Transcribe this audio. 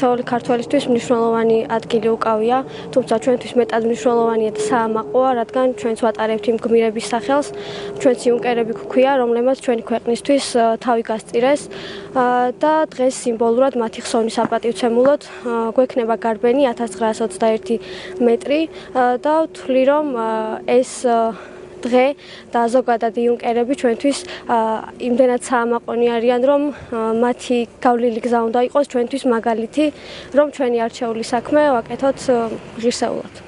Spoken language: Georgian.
თითოეული ქართველისთვის მნიშვნელოვანი ადგილი უკავია, თუმცა ჩვენთვის მეტად მნიშვნელოვანია და საამაყოა, რადგან ჩვენც ვატარებთ იმ გმირების სახელს, ჩვენც იუნკერები გვქვია, რომლებმაც ჩვენი ქვეყნისთვის თავი გასწირეს და დღეს სიმბოლურად მათი ხსოვნის საპატივცემულოდ გვექნება გარბენი 1921 მეტრი და ვთვლი, რომ ეს დღე და ზოგადად იუნკერები ჩვენთვის იმდენად საამაყონი არიან, რომ მათი გავლილი გზა უნდა იყოს ჩვენთვის მაგალითი, რომ ჩვენი არჩეული საქმე ვაკეთოთ ღირსეულად.